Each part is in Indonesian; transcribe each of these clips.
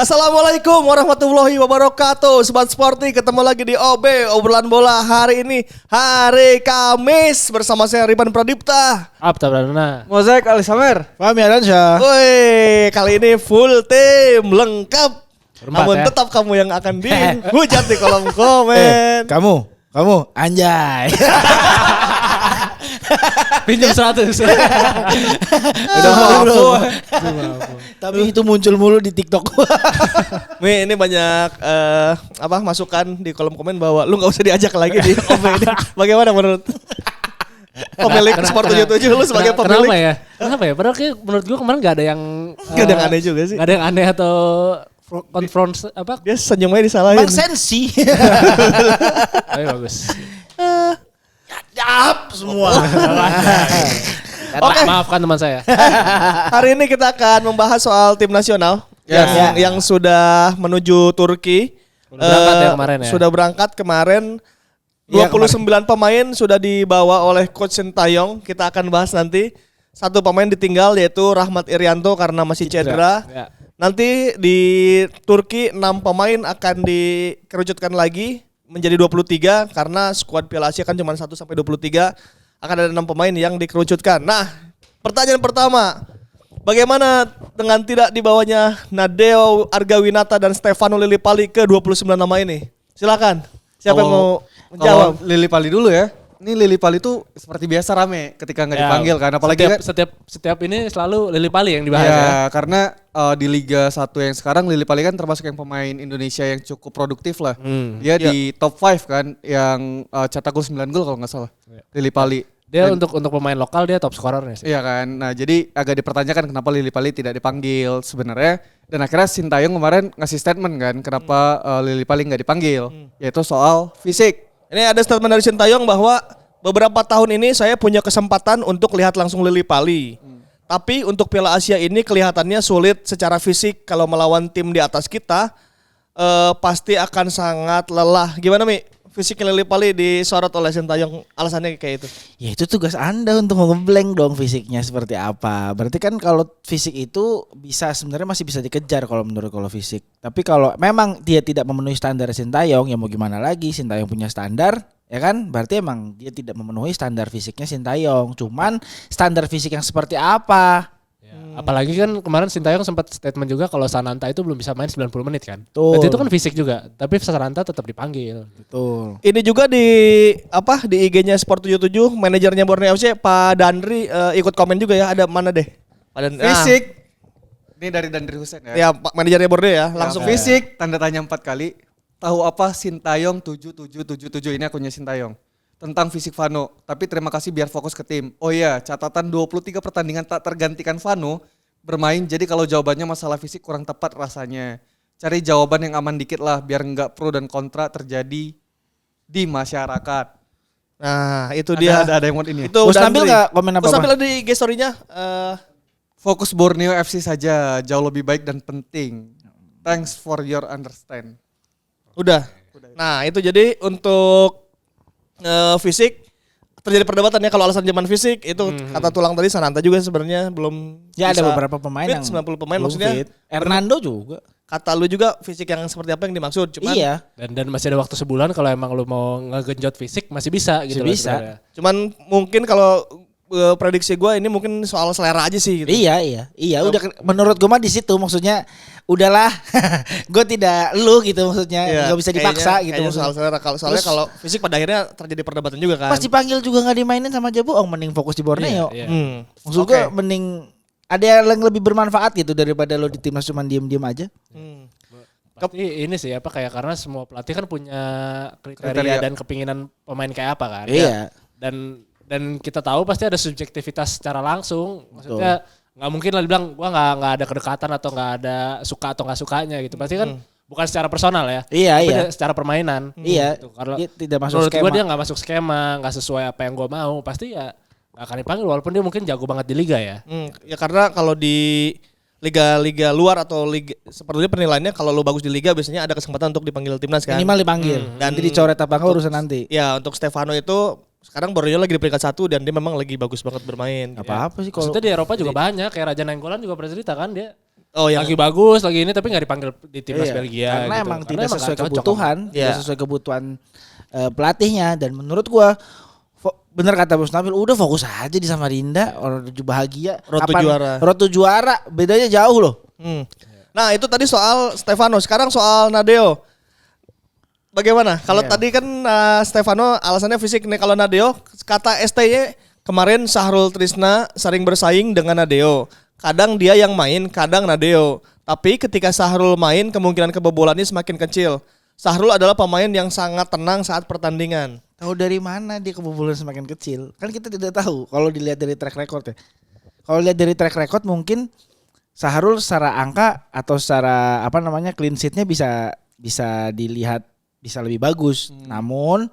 Assalamualaikum warahmatullahi wabarakatuh. Sobat Sporty, ketemu lagi di OB Obrolan Bola. Hari ini hari Kamis bersama saya Ripan Pradipta, Abta Brandona, Mozaik Alisamer, Fahmi Adansyah. woi, kali ini full tim lengkap. Namun ya. tetap kamu yang akan dihujat di kolom komen. Kamu anjay. pinjam 100. Udah maaf. Tapi itu muncul mulu di TikTok. Mi, ini banyak masukan di kolom komen bahwa lu nggak usah diajak lagi di OB ini. Bagaimana menurut pemilik Sport 77 lu sebagai pemilik? Kenapa ya? Padahal kayak menurut gua kemarin gak ada yang Gak ada yang aneh juga sih. Gak ada yang aneh atau konfront apa? Dia senyum aja disalahin. Bang Sensi. Ayo bagus. Jap semua. Oke. Maafkan teman saya. Hari ini kita akan membahas soal tim nasional yang sudah menuju Turki. Sudah berangkat ya kemarin ya. Sudah berangkat kemarin. 29 pemain sudah dibawa oleh Coach Sintayong. Kita akan bahas nanti. Satu pemain ditinggal yaitu Rahmat Irianto karena masih cedera. Ya. Nanti di Turki 6 pemain akan dikerucutkan lagi menjadi 23 karena skuad Piala Asia kan cuma 1 sampai 23. Akan ada 6 pemain yang dikerucutkan. Nah, pertanyaan pertama, bagaimana dengan tidak dibawanya Nadeo Argawinata dan Stefano Lillipali ke 29 nama ini? Silakan. Siapa yang mau menjawab? Lillipali dulu ya. Ini Lillipali tuh seperti biasa rame ketika nggak dipanggil kan. Apalagi setiap ini selalu Lillipali yang dibahas ya. ya. Karena di Liga 1 yang sekarang Lillipali kan termasuk yang pemain Indonesia yang cukup produktif lah. Dia di top 5 kan yang cetak gol 9 gol kalau nggak salah. Lillipali. Dia untuk pemain lokal dia top scorernya sih. Iya kan. Nah, jadi agak dipertanyakan kenapa Lillipali tidak dipanggil sebenarnya. Dan akhirnya Sintayong kemarin ngasih statement kan kenapa Lillipali nggak dipanggil, yaitu soal fisik. Ini ada statement dari Sintayong bahwa beberapa tahun ini saya punya kesempatan untuk lihat langsung Lillipali. Tapi untuk Piala Asia ini kelihatannya sulit secara fisik. Kalau melawan tim di atas kita pasti akan sangat lelah. Gimana Mi? Fisiknya Lillipali disorot oleh Sintayong, alasannya kayak itu. Ya itu tugas Anda untuk ngeblank dong fisiknya seperti apa. Berarti kan kalau fisik itu sebenarnya masih bisa dikejar kalau menurut fisik. Tapi kalau memang dia tidak memenuhi standar Sintayong, ya mau gimana lagi? Sintayong punya standar, ya kan? Berarti emang dia tidak memenuhi standar fisiknya Sintayong. Cuman standar fisik yang seperti apa? Apalagi kan kemarin Sintayong sempat statement juga kalau Sananta itu belum bisa main 90 menit kan. Betul. Berarti itu kan fisik juga, tapi Sananta tetap dipanggil. Betul. Ini juga di IG-nya Sport 77, manajernya Borneo FC Pak Dandri ikut komen juga ya. Ada mana deh? Fisik. Ini dari Dandri Hussein ya. Ya, Pak manajernya Borneo ya, langsung Fisik, tanda tanya 4 kali. Tahu apa Sintayong 7777, ini akunnya Sintayong. Tentang fisik Vano, tapi terima kasih biar fokus ke tim. Oh iya, catatan 23 pertandingan tak tergantikan Vano bermain, jadi kalau jawabannya masalah fisik kurang tepat rasanya. Cari jawaban yang aman dikit lah, biar nggak pro dan kontra terjadi di masyarakat. Nah, itu dia. Ada yang mau ini. Itu Bos tampil nggak komen apa-apa? Bos tampil di IG story-nya. Fokus Borneo FC saja, jauh lebih baik dan penting. Thanks for your understand. Udah. Nah, itu jadi untuk fisik terjadi perdebatan ya kalau alasan zaman fisik itu kata tulang tadi Sananta juga sebenarnya belum Ya bisa ada beberapa pemain fit, yang 90 pemain belum maksudnya fit. Hernando juga. kata lu juga fisik yang seperti apa yang dimaksud cuman Iya. Dan masih ada waktu sebulan kalau emang lu mau ngegenjot fisik masih bisa gitu. Masih bisa. Sebenarnya. cuman mungkin kalau prediksi gue ini mungkin soal selera aja sih gitu. Iya. Udah menurut gue mah di situ maksudnya udahlah. Gue tidak lu gitu maksudnya nggak bisa dipaksa gitu. kayaknya soal selera soalnya Terus- kalau fisik pada akhirnya terjadi perdebatan juga kan. Pas dipanggil juga nggak dimainin sama Jaboong, mending fokus di Borneo. Iya. Maksud gue mending ada yang lebih bermanfaat gitu daripada lo di timnas cuma diem-diem aja. Pasti ini sih kayak karena semua pelatih kan punya kriteria Kriteria. dan kepinginan pemain kayak apa kan. Iya. Dan kita tahu pasti ada subjektivitas secara langsung. Maksudnya nggak mungkin lah dibilang gua nggak ada kedekatan atau nggak ada suka atau nggak sukanya gitu. Pasti kan bukan secara personal ya. Iya, tapi iya. secara permainan. Iya. Gitu. Kalau Dia tidak masuk menurut skema. gua dia nggak masuk skema, nggak sesuai apa yang gua mau. Pasti ya nggak akan dipanggil walaupun dia mungkin jago banget di liga ya. Ya karena kalau di liga-liga luar atau liga sepertinya penilaiannya kalau lo bagus di liga biasanya ada kesempatan untuk dipanggil timnas kan. Minimal dipanggil. Dan Nanti dicoret apa enggak urusan nanti. Ya untuk Stefano itu sekarang Borneo lagi di peringkat 1 dan dia memang lagi bagus banget bermain. Apa-apa sih kalau Maksudnya di Eropa juga banyak kayak Raja Nainggolan juga pernah cerita kan dia Oh ya. Lagi bagus, lagi ini tapi nggak dipanggil di timnas Iya, Belgia karena gitu. emang Karena tidak emang sesuai nggak cocok kebutuhan, Iya. tidak sesuai kebutuhan pelatihnya. Dan menurut gua bener kata Bos Nabil, udah fokus aja di Samarinda, orang tuju bahagia. Road to juara. Road to juara, bedanya jauh loh. Nah itu tadi soal Stefano, sekarang soal Nadeo. Bagaimana? Kalau tadi kan Stefano alasannya fisik nih, kalau Nadeo kata STY kemarin Sahrul Trisna sering bersaing dengan Nadeo. Kadang dia yang main, kadang Nadeo. Tapi ketika Sahrul main, kemungkinan kebobolannya semakin kecil. Sahrul adalah pemain yang sangat tenang saat pertandingan. Tahu dari mana dia kebobolan semakin kecil? Kan kita tidak tahu kalau dilihat dari track record ya. Kalau lihat dari track record mungkin Sahrul secara angka atau secara clean sheet-nya bisa dilihat bisa lebih bagus. Namun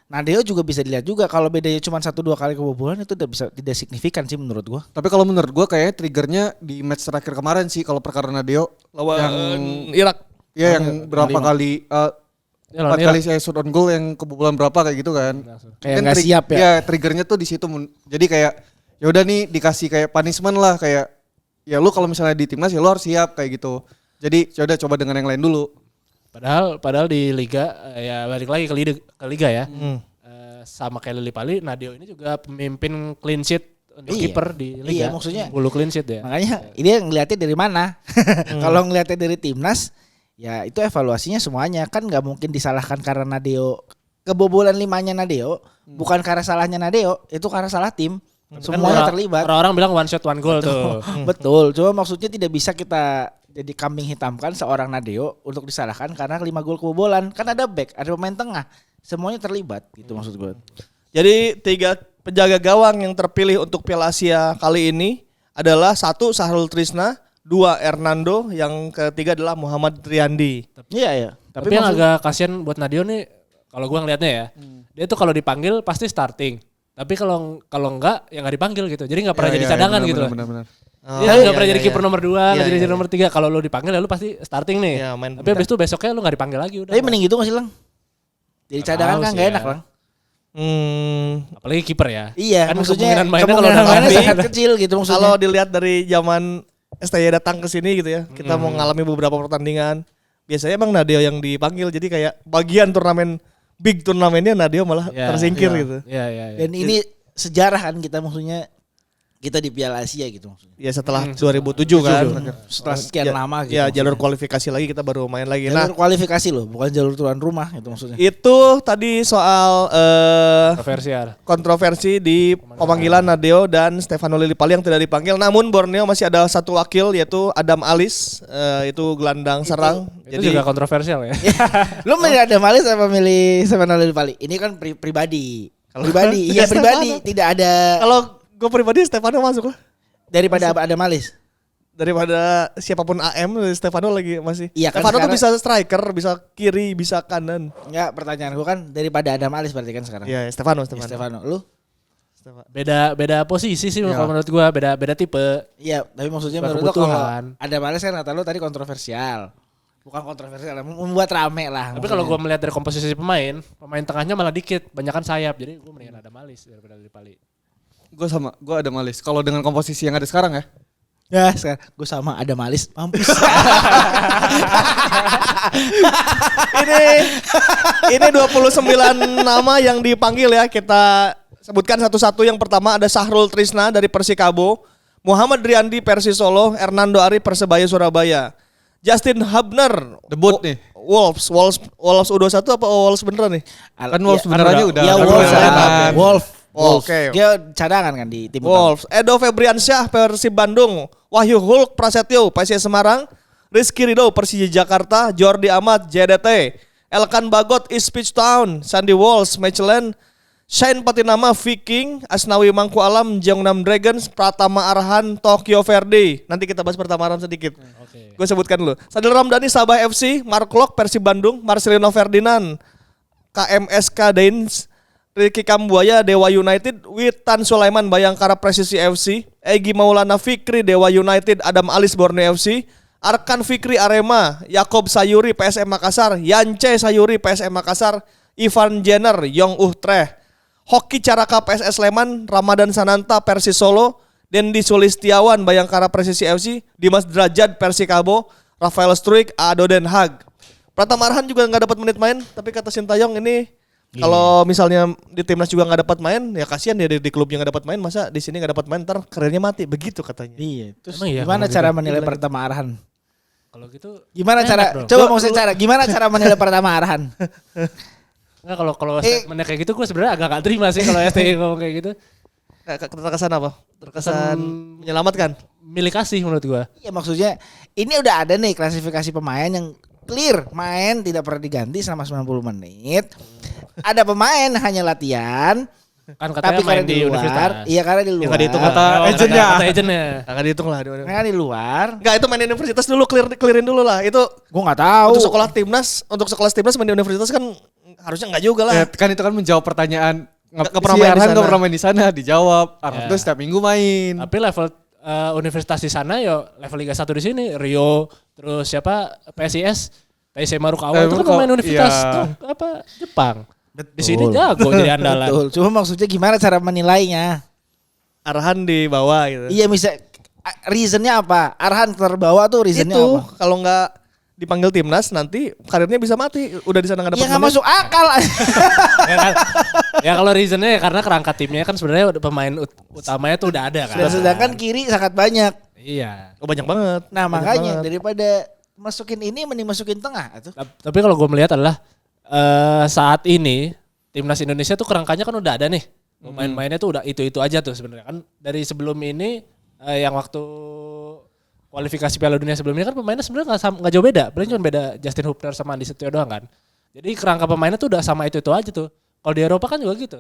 Nadeo juga bisa dilihat juga kalau bedanya cuma 1-2 kali kebobolan itu tidak signifikan sih menurut gua. Tapi kalau menurut gue kayaknya triggernya di match terakhir kemarin sih kalau perkara Nadeo Lawan yang Irak. ya yang berapa 5. kali Ya, lawan 4 kali saya shoot on goal yang kebobolan berapa kayak gitu kan. Kayak Mungkin nggak siap ya. Ya triggernya tuh di situ. Jadi kayak ya udah nih dikasih kayak punishment lah, kayak ya lu kalau misalnya di timnas ya lu harus siap kayak gitu. Jadi ya udah coba dengan yang lain dulu. Padahal di liga ya balik lagi ke liga ya. Sama kayak Lili Pali, Nadeo ini juga pemimpin clean sheet untuk Iya. kiper di liga. Iya, maksudnya 10 clean sheet ya. Makanya dia ngelihatnya dari mana? Kalau ngelihatnya dari timnas, ya itu evaluasinya semuanya kan nggak mungkin disalahkan karena Nadeo kebobolan 5-nya Nadeo, bukan karena salahnya Nadeo, itu karena salah tim. Semuanya terlibat. Orang-orang bilang one shot one goal tuh. Betul, cuma maksudnya tidak bisa kita jadi kambing hitamkan seorang Nadeo untuk disalahkan karena 5 gol kebobolan. Kan ada back, ada pemain tengah, semuanya terlibat gitu maksud gue. Jadi 3 penjaga gawang yang terpilih untuk Piala Asia kali ini adalah 1 Sahrul Trisna, 2 Hernando, yang ketiga adalah Muhammad Riyandi. Iya ya. Tapi yang agak kasihan buat Nadeo nih, kalau gua ngelihatnya ya, dia tuh kalau dipanggil pasti starting. Tapi kalau enggak ya nggak dipanggil gitu. Jadi nggak pernah jadi cadangan gitu. Benar. Dia nggak pernah jadi kiper nomor 2, nggak jadi nomor 3. Kalau lu dipanggil ya lu pasti starting nih. Iya, main Tapi habis itu besoknya lu nggak dipanggil lagi udah. Tapi mending gitu masih Lang. Jadi Nggak cadangan tahu kan sih nggak ya. enak Lang. Apalagi kiper ya. Iya, Kan maksudnya kemungkinan mainnya kalau udah kemungkinan mainnya mati. sangat kecil gitu maksudnya. Kalau dilihat dari zaman STY datang ke sini gitu ya, kita mau ngalami beberapa pertandingan. Biasanya emang Nadeo yang dipanggil, jadi kayak bagian turnamen big turnamennya Nadeo malah Iya, tersingkir gitu. Iya. Dan ini sejarah kan kita maksudnya kita di Piala Asia gitu maksudnya. Ya setelah 2007 kan. Setelah sekian lama gitu. Ya maksudnya. jalur kualifikasi lagi kita baru main lagi. Jalur Nah, kualifikasi loh, bukan jalur tuan rumah itu maksudnya. itu tadi soal Kontroversial. kontroversi di pemanggilan Nadeo dan Stefano Lillipali yang tidak dipanggil. Namun Borneo masih ada 1 wakil yaitu Adam Alis, itu gelandang serang. Itu juga kontroversial ya. Lu milih ada Malis apa milih Stefano Lillipali? Ini kan pribadi. Pribadi, iya pribadi, tidak ada Kalau gue pribadi Stefano masuk lah. daripada ada Malis. Daripada siapapun AM, Stefano lagi masih. Iya kan Stefano tuh bisa sekarang- striker, bisa kiri, bisa kanan. Enggak, pertanyaan gua kan daripada ada Malis berarti kan sekarang. Iya, Stefano. Ya, Stefano, lu? Beda posisi sih kalau menurut gua, beda tipe. Iya, tapi maksudnya Bukan menurut lu kalau kebutuhan. ada Malis kan kata lu tadi kontroversial. Bukan kontroversial, membuat rame lah. Tapi kalau gua melihat dari komposisi pemain tengahnya malah dikit, banyakan sayap. Jadi gua mendingan ada Malis daripada Lillipali. Gue ada Malis. Kalau dengan komposisi yang ada sekarang ya. ya, sekarang gue sama ada Malis, mampus. Ini 29 nama yang dipanggil ya. Kita sebutkan satu-satu. Yang pertama ada Sahrul Trisna dari Persikabo, Muhammad Riyandi Persis Solo, Hernando Ari Persebaya Surabaya, Justin Hubner Debut nih. Wolves U21 apa Wolves beneran nih? Kan Wolves benerannya udah. Ya, kan Wolves. beneran. Wolf. Oke. Dia cadangan kan di tim utama. Wolves, Edo Febriansyah Persib Bandung, Wahyu Hulk Prasetyo PSIS Semarang, Rizky Ridho Persija Jakarta, Jordi Amat JDT, Elkan Bagot Ipswich Town, Sandy Walsh Mechelen, Shane Patinama Viking, Asnawi Mangku Alam Jeongnam Dragons, Pratama Arhan Tokyo Verde. Nanti kita bahas Pratama Arhan sedikit. Gue sebutkan dulu. Sadil Ramdhani Sabah FC, Mark Lok Persib Bandung, Marcelino Ferdinand KMSK Dains, Ricky Kambuaya Dewa United, Witan Sulaiman Bayangkara Presisi FC, Egi Maulana Fikri Dewa United, Adam Alis Borneo FC, Arkan Fikri Arema, Yakob Sayuri PSM Makassar, Yance Sayuri PSM Makassar, Ivan Jenner Yong Utrecht, Hoki Caraka PSS Sleman, Ramadan Sananta Persis Solo, Dendi Sulistiawan Bayangkara Presisi FC, Dimas Derajat Persikabo, Rafael Struik Ado Den Haag. Pratama Arhan juga nggak dapat menit main, tapi kata Sintayong ini kalau misalnya di timnas juga nggak dapat main, ya kasihan dia di klubnya nggak dapat main, masa di sini nggak dapat main ntar karirnya mati, begitu katanya. Iya. Terus Emang iya, gimana kalau cara gitu? menilai Pratama Arhan? Kalau gitu Gimana enak cara? dong. Coba maksudnya cara. Gimana cara menilai Pratama Arhan? Enggak, kalau statementnya kayak gitu gue sebenarnya agak gak terima sih kalau STI ngomong kayak gitu. Terkesan apa? Terkesan menyelamatkan. Milih kasih menurut gue. Iya maksudnya ini udah ada nih klasifikasi pemain yang clear main tidak pernah diganti selama 90 menit. Ada pemain hanya latihan. Kan katanya Tapi main karena di universitas. iya karena di Ya, luar. nggak dihitung Kata Oh, agentnya. Kata agentnya. Nggak dihitung lah. Karena di luar. Enggak, itu main di universitas dulu, clearin dulu lah. Itu Gue nggak tahu. untuk sekolah timnas main di universitas kan harusnya enggak juga lah. Ya, kan itu kan menjawab pertanyaan. Nggak pernah Si main di Arhan sana. nggak pernah main di sana, dijawab. Arhan Ya. tuh setiap minggu main. Tapi level universitas di sana yo level Liga 1 di sini Rio, terus siapa PSIS, Taisei Marukawa itu kan Marukawa, pemain universitas iya. tuh, apa Jepang. Betul. Di sini jago jadi andalan. Betul. Cuma maksudnya gimana cara menilainya? Arhan di bawah gitu. Iya bisa. Reasonnya apa? Arhan terbawa tuh reasonnya Itu apa? kalau nggak dipanggil timnas nanti karirnya bisa mati. Udah di sana nggak dapat Ya nggak menit. masuk akal. ya, kan? Ya kalau reasonnya ya karena kerangka timnya kan sebenarnya pemain utamanya tuh udah ada kan. Dan sedangkan kiri sangat banyak. Iya. Oh, banyak banget. Nah Banyak makanya banget. daripada masukin ini mending masukin tengah tuh. Tapi kalau gue melihat adalah saat ini timnas Indonesia tuh kerangkanya kan udah ada nih. Pemain-mainnya tuh udah itu aja tuh sebenarnya kan dari sebelum ini yang waktu kualifikasi Piala Dunia sebelumnya kan pemainnya sebenarnya nggak jauh beda, paling cuma beda Justin Hubner sama Andi Setio doang kan. Jadi kerangka pemainnya tuh udah sama itu aja tuh. Kalau di Eropa kan juga gitu.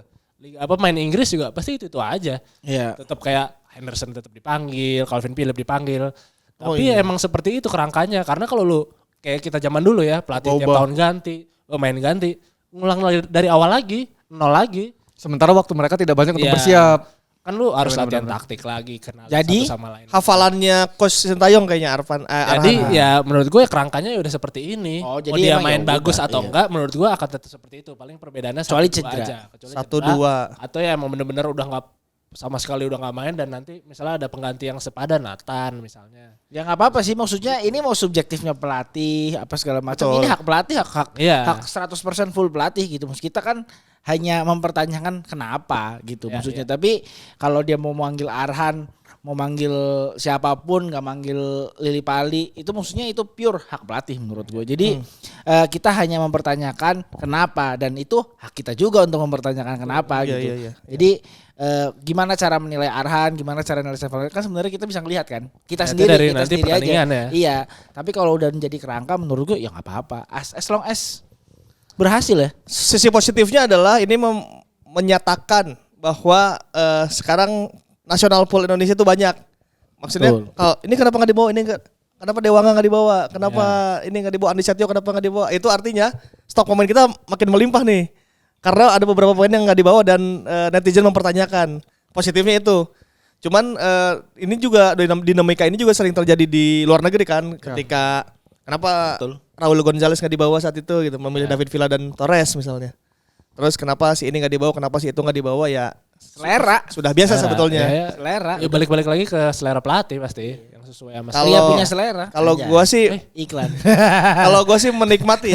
Main Inggris juga pasti itu aja. Iya. Tetap kayak Henderson tetap dipanggil, Calvin Phillips dipanggil. Oh, Tapi iya. ya emang seperti itu kerangkanya. Karena kalau lu kayak kita zaman dulu ya pelatih tiap Ubah-ubah. tahun ganti, pemain ganti, ngulang dari awal lagi, nol lagi. Sementara waktu mereka tidak banyak untuk Iya. bersiap. Kan lu harus latihan Benar-benar. taktik lagi kenal Jadi, satu sama lain. Hafalannya Coach Sintayong kayaknya Jadi Arhan. ya menurut gue kerangkanya ya udah seperti ini. Oh, Mau jadi dia emang main ya udah, bagus atau iya. enggak, menurut gue akan tetap seperti itu. Paling perbedaannya Kecuali 1-2 cedera. aja. Kecuali 1-2. Atau ya emang bener-bener udah nggak sama sekali udah nggak main dan nanti misalnya ada pengganti yang sepadan Nathan misalnya. Ya nggak apa-apa sih maksudnya ini mau subjektifnya pelatih apa segala macam. Betul. Ini hak pelatih hak Iya. 100% full pelatih gitu. Maksud kita kan hanya mempertanyakan kenapa gitu Iya, maksudnya. Tapi kalau dia mau manggil Arhan, mau manggil siapapun, nggak manggil Lili Pali, itu maksudnya itu pure hak pelatih menurut gue. Jadi kita hanya mempertanyakan kenapa dan itu hak kita juga untuk mempertanyakan kenapa Iya, gitu. iya. Jadi gimana cara menilai Arhan, gimana cara menilai Sevaldo kan sebenarnya kita bisa ngelihat kan. Kita Ya, itu sendiri, dari kita nanti sendiri pertandingan aja. ya. Iya, tapi kalau udah menjadi kerangka menurut gue ya nggak apa-apa. As long as berhasil ya. Sisi positifnya adalah ini menyatakan bahwa sekarang nasional pool Indonesia itu banyak. Maksudnya Betul. kalau ini kenapa nggak dibawa, ini kenapa Dewanga nggak dibawa, kenapa ini nggak dibawa, Andi Setio kenapa nggak dibawa? Itu artinya stok pemain kita makin melimpah nih. Karena ada beberapa pemain yang nggak dibawa dan netizen mempertanyakan. Positifnya itu. Cuman ini juga dinamika ini juga sering terjadi di luar negeri kan. Ketika kenapa Betul. Raul Gonzalez nggak dibawa saat itu gitu, memilih David Villa dan Torres misalnya. Terus kenapa si ini nggak dibawa, kenapa si itu nggak dibawa ya Selera. sudah biasa sebetulnya. Ya, Selera. ya balik-balik lagi ke selera pelatih pasti yang sesuai sama Kalau- Dia punya selera. Kalau Anjay. gua sih iklan. kalau gua sih menikmati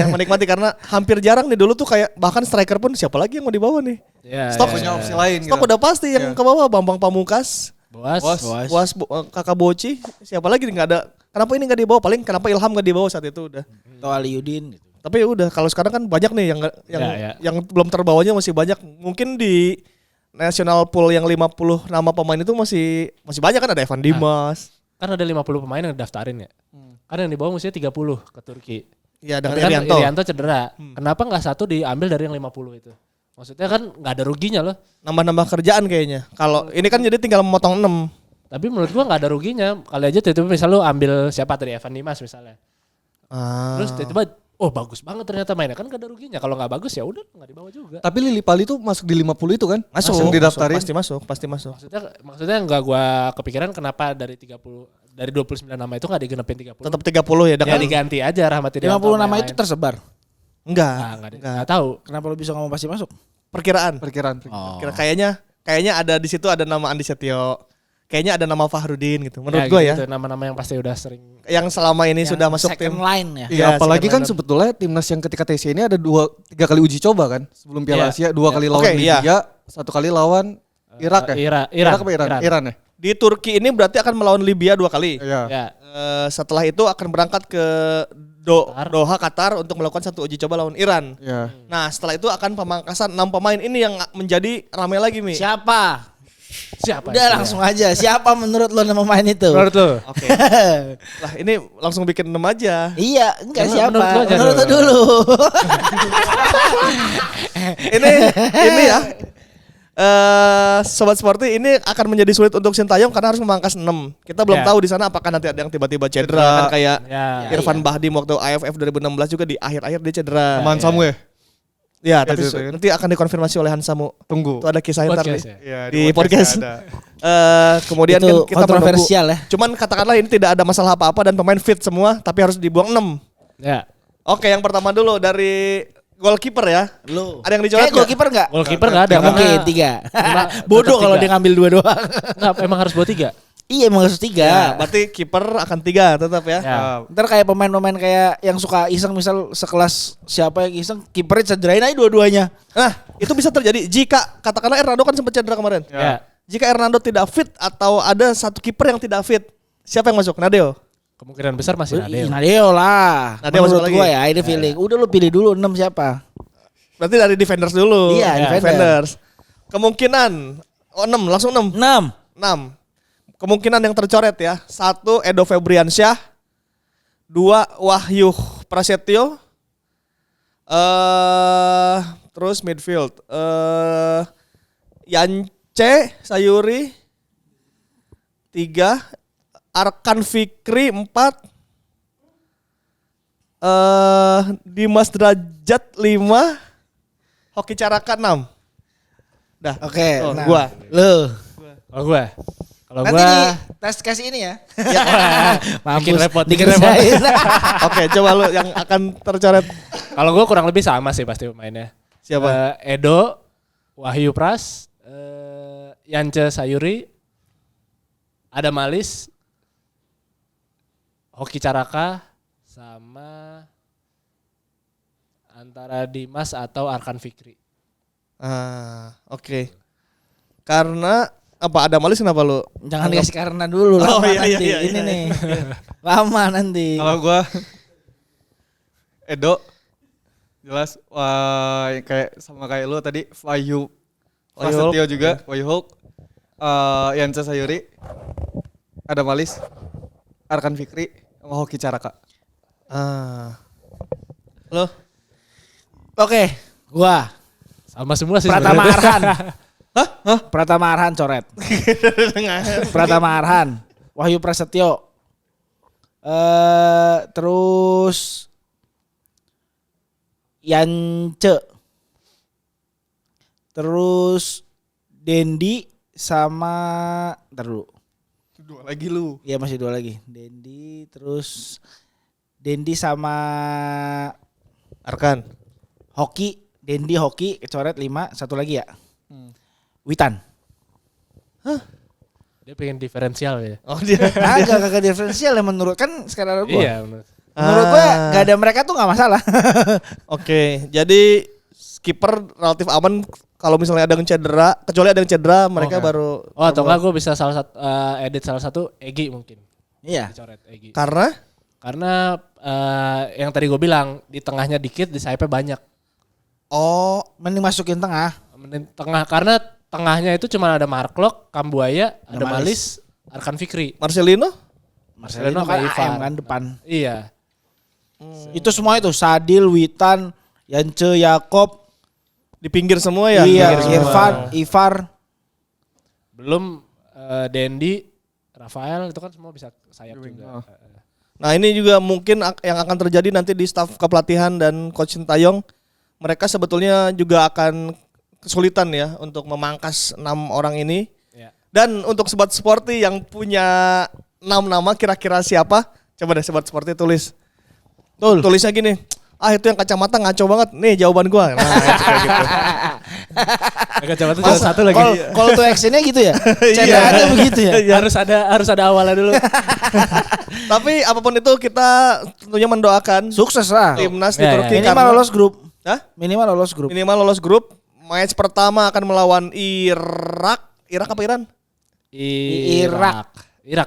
karena hampir jarang nih dulu tuh kayak bahkan striker pun siapa lagi yang mau dibawa nih. Ya, Stok ya, Punya ya. opsi lain Stok gitu. udah pasti yang ke bawah Bambang Pamungkas, Boas. Boas. Kakak Boci, siapa lagi nih nggak ada. Kenapa ini nggak dibawa? Paling kenapa Ilham nggak dibawa saat itu udah. Atau Aliudin gitu. Tapi ya udah kalau sekarang kan banyak nih yang belum terbawanya masih banyak. Mungkin di national pool yang 50 nama pemain itu masih banyak kan, ada Evan Dimas. Kan ada 50 pemain yang daftarin ya. Kan yang dibawa mestinya 30 ke Turki. Ya Tapi dengan kan Irianto. Irianto cedera. Kenapa nggak satu diambil dari yang 50 itu? Maksudnya kan nggak ada ruginya loh. Nambah-nambah kerjaan kayaknya. Kalau ini kan jadi tinggal memotong 6. Tapi menurut gua nggak ada ruginya. Kali aja tiba-tiba misal lu ambil siapa tadi Evan Dimas misalnya. Terus tiba-tiba oh bagus banget ternyata mainnya, kan gak ada ruginya. Kalau nggak bagus ya udah nggak dibawa juga. Tapi Lili Pali tuh masuk di 50 itu kan? Masuk, Langsung didaftarin. pasti masuk. Maksudnya nggak gua kepikiran kenapa dari 29 nama itu nggak digenepin 30. Tetap 30 ya Ya dengan diganti aja Rahmat Irianto. 50 sama nama yang itu lain. tersebar. enggak. Nggak tahu. Kenapa lu bisa ngomong pasti masuk? Perkiraan. Perkiraan. Oh. Kayaknya ada di situ ada nama Andi Setio. kayaknya ada nama Fahrudin gitu. Menurut Ya, gue ya. gitu, nama-nama yang pasti udah sering. Yang selama ini Yang sudah masuk tim. second line ya. Iya, apalagi kan sebetulnya timnas yang ketika TC ini ada 3 kali uji coba kan sebelum Piala Asia, 2 kali lawan Oke, iya. Libya, 1 kali lawan Irak ya. Iran apa Iran ya. Di Turki ini berarti akan melawan Libya 2 kali. Iya. Ya. Setelah itu akan berangkat ke Doha Qatar untuk melakukan satu uji coba lawan Iran. Iya. Nah setelah itu akan pemangkasan 6 pemain ini yang menjadi ramai lagi Mi. Siapa? Siapa? Udah itu? langsung aja. Siapa menurut lo nama pemain itu? Menurut lu? Oke. Lah ini langsung bikin 6 aja. Iya, enggak Menurut- siapa? menurut lo aja Menurut lo dulu. dulu. ini ya. Sobat Sporty ini akan menjadi sulit untuk Sintayong karena harus memangkas 6. Kita belum Ya. tahu di sana apakah nanti ada yang tiba-tiba cedera kan kayak Ya. Irfan Bahdim waktu AFF 2016 juga di akhir-akhir dia cedera. Aman Samu ya. Ya, tapi itu kan. nanti akan dikonfirmasi oleh Hansamu. Tunggu. Itu ada kisah ntar Podcast nih. ya? Iya, Di podcast. ada. Kemudian Itu kan kita kontroversial menunggu. ya. Cuman katakanlah ini tidak ada masalah apa-apa dan pemain fit semua, tapi harus dibuang 6. Ya. Oke, yang pertama dulu dari goalkeeper ya. Lu. Ada yang dicoret Kayak goalkeeper enggak? Goalkeeper enggak ada. Enggak mungkin karena- 3. Cuma Bodoh tetap kalau 3. dia ngambil 2 doang. Enggak, emang harus bawa 3. Iya emang harus 3. Ya, berarti kiper akan 3 tetap ya. Ya. Ntar kayak pemain-pemain kayak yang suka iseng misal sekelas siapa yang iseng kipernya cederain aja dua-duanya. Nah, itu bisa terjadi jika katakanlah Hernando kan sempat cedera kemarin. Ya. Jika Hernando tidak fit atau ada satu kiper yang tidak fit, siapa yang masuk? Nadeo. Kemungkinan besar masih ada. Nadeo lah. Nadeo masuk Menurut lagi. gua ya ini feeling. Udah lu pilih dulu 6 siapa? Berarti dari defenders dulu. Iya, defenders. Kemungkinan 6, langsung 6. 6. 6. Kemungkinan yang tercoret ya. 1 Edo Febriansyah. 2 Wahyu Prasetyo. Terus midfield. Yance Sayuri. 3 Arkan Fikri 4. Dimas Derajat 5. Hoki Caraka 6. Dah. Oke, Oh, nah. gua. Lu. Kalau gue. Kalau Nanti gue. di tes kasih ini ya. Bikin repot, bikin dikerjain. Oke, coba lu yang akan tercoret. Kalau gue kurang lebih sama sih pasti pemainnya. Siapa? Edo, Wahyu Pras, Yance Sayuri, Adam Alis, Hoki Caraka, sama antara Dimas atau Arkan Fikri. Oke. Karena apa ada malis kenapa lu? Jangan dikasih karena dulu Oh, lama iya, nanti. iya, iya, Ini iya. nih. Lama nanti. Kalau gua Edo jelas kayak sama kayak lu tadi Wahyu Prasetyo juga, Wahyu Hulk, Yance Sayuri, Adam Alis, Arkan Fikri, sama Hoki Caraka. Lo? Oke, gua Sama semua sih Pratama sebenarnya. Arhan. Hah? Pratama Arhan coret. Pratama Arhan. Wahyu Prasetyo. Terus Yance. Terus Dendi sama ntar dulu. 2 lagi lu. Iya masih 2 lagi. Dendi terus Dendi sama Arkan. Hoki. Dendi Hoki coret 5. Satu lagi ya. Witan. Dia pengen diferensial ya. Oh dia. Kagak diferensial ya menurut kan sekarang gua. Iya menurut. Menurut gua nggak ada mereka tuh nggak masalah. Oke, jadi skipper relatif aman kalau misalnya ada yang cedera, kecuali ada yang cedera mereka Oke. baru. Oh atau enggak gue bisa edit salah satu Egi mungkin. Iya. Dicoret Egi. Karena Yang tadi gue bilang di tengahnya dikit, di sayapnya banyak. Mending masukin tengah. Tengah karena tengahnya itu cuma ada Marklock, Kambuaya, Ada ada Malis, Arkan Fikri. Marcelino? Marcelino sama kan Ivan. AM kan depan. Iya. Itu semua itu Sadil, Witan, Yance, Yakob, Di pinggir semua ya? iya, Pinggir semua. Irfan, Ivar. Belum Dendi, Rafael itu kan semua bisa sayap juga. Nah ini juga mungkin yang akan terjadi nanti di staf kepelatihan dan coach Sintayong. Mereka sebetulnya juga akan kesulitan ya untuk memangkas 6 orang ini. Ya. Dan untuk Sobat Sporty yang punya 6 nama kira-kira siapa? Coba deh Sobat Sporty tulis. Tulisnya gini. itu yang kacamata ngaco banget. Nih jawaban gua. Nah, itu kayak gitu. Kacamata cuma satu lagi. Call to actionnya gitu ya. Cara aja begitu ya. Harus ada awalnya dulu. Tapi apapun itu kita tentunya mendoakan Sukses lah. timnas di Ya, Turki Minimal karena lolos grup. Hah? Minimal lolos grup. Minimal lolos grup. Match pertama akan melawan Irak. Irak apa Iran?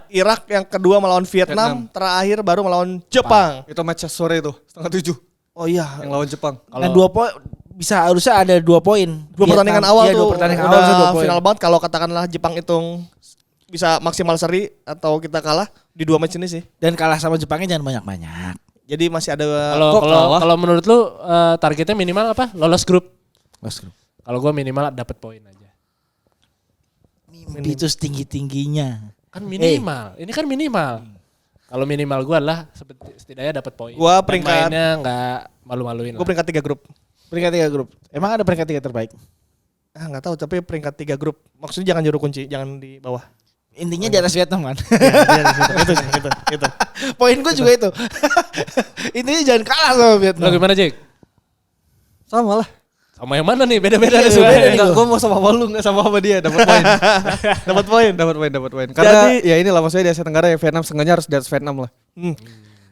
Irak yang kedua melawan Vietnam. Terakhir baru melawan Jepang. Itu match sore tuh, 6:30 Oh iya. yang lawan Jepang. Nah, 2 poin bisa harusnya ada 2 poin. Dua pertandingan awal iya, tuh 2 pertandingan udah awal tuh 2 poin. final banget kalau katakanlah Jepang hitung bisa maksimal seri atau kita kalah di 2 match ini sih. Dan kalah sama Jepangnya jangan banyak-banyak. Jadi masih ada Kalau menurut lu targetnya minimal apa? Lolos grup. Lolos grup. Kalau gua minimal dapat poin aja. Mimpi itu setinggi-tingginya. Kan minimal. Ini kan minimal. Kalau minimal gua lah setidaknya dapat poin. Gua Dan peringkat- mainnya enggak malu-maluin gue lah. peringkat 3 grup. Peringkat 3 grup. Emang ada peringkat 3 terbaik? Nggak tahu tapi peringkat 3 grup. Maksudnya jangan juru kunci, jangan di bawah. Intinya di atas Vietnam kan. Itu. Poin gue juga itu. Intinya jangan kalah sama Vietnam. Lo gimana, Jack? Sama lah. Sama yang mana nih? Beda-beda Iya, nih sebenarnya. beda nih. Enggak, gue mau sama lu, enggak sama dia, dapat poin. Dapat poin. Karena ya inilah maksudnya di Asia Tenggara ya Vietnam sengaja harus di atas Vietnam lah.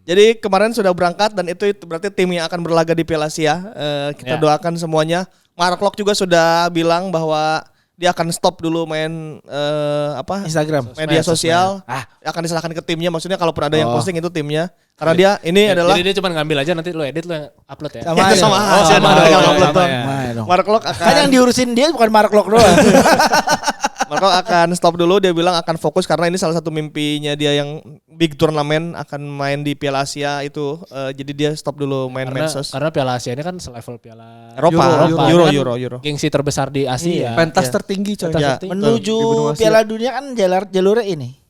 Jadi kemarin sudah berangkat dan itu berarti tim yang akan berlaga di Piala Asia. Kita Ya. doakan semuanya. Mark Lok juga sudah bilang bahwa dia akan stop dulu main Instagram. media sosial. Akan diserahkan ke timnya. Maksudnya kalaupun ada yang posting itu timnya. Karena dia ini adalah Jadi dia cuma ngambil aja nanti lo edit lo yang upload ya. Sama aja. sama Oh, Asia sama Tenggara dong, yang upload sama doang. ya. Nah, dong. Mark Lok akan Kan yang diurusin dia bukan Mark Lok doang. Mark Lok akan stop dulu. Dia bilang akan fokus karena ini salah satu mimpinya dia yang big turnamen akan main di Piala Asia itu. Jadi dia stop dulu main medsos. Karena Piala Asia ini kan selevel Piala Eropa, Euro. Euro. Gengsi terbesar di Asia. Pentas tertinggi coy. Pentas Ya. tertinggi. Menuju Di benua Asia. Piala Dunia kan jalurnya ini.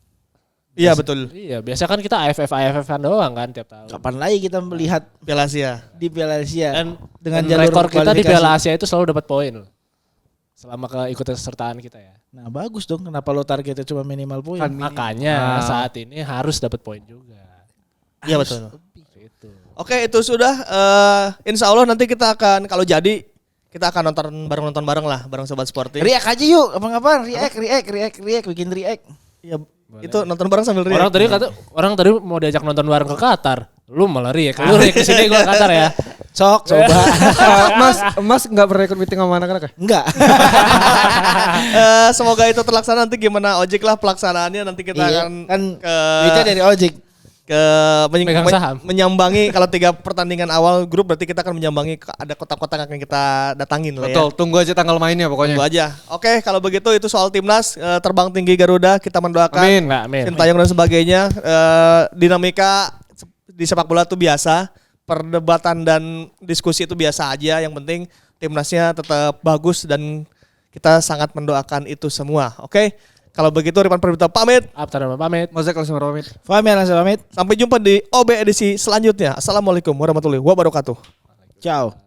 Iya betul. Iya, biasa kan kita AFF-an doang kan tiap tahun. Kapan lagi kita melihat Piala Asia. di Piala Asia Dan dengan dan jalur rekor kita di kualifikasi. Piala Asia itu selalu dapat poin loh. Selama keikutsertaan kita ya. Nah bagus dong, kenapa lo targetnya cuma minimal poin? Kan Makanya saat ini harus dapat poin juga. Iya betul. Gitu. Oke itu sudah. Insya Allah nanti kita akan kalau jadi kita akan nonton bareng lah bareng sobat sporting. React aja yuk, apa-apa, react, bikin react. Iya itu nonton bareng sambil react. Orang tadi mau diajak nonton bareng ke Qatar. Lu malah riek. Lu riek di sini gua ke Qatar ya. Sok, coba. Mas enggak pernah ikut meeting sama anak-anak ya? Enggak. Semoga itu terlaksana nanti gimana ojek lah pelaksanaannya nanti kita Iya, akan kan ke duitnya dari ojek. Pegang saham. menyambangi kalau 3 pertandingan awal grup berarti kita akan menyambangi ada kota-kota yang akan kita datangin lah ya. Betul, tunggu aja tanggal mainnya pokoknya. Tunggu aja. Oke, kalau begitu itu soal timnas terbang tinggi Garuda kita mendoakan Amin. Amin. Sintayong dan sebagainya. Dinamika di sepak bola itu biasa, perdebatan dan diskusi itu biasa aja. Yang penting timnasnya tetap bagus dan kita sangat mendoakan itu semua. Oke. Kalau begitu Ripan Perdita pamit. Abtar pamit. Mozek langsung pamit. Fahmi langsung pamit. Sampai jumpa di OB edisi selanjutnya. Assalamualaikum warahmatullahi wabarakatuh. Ciao.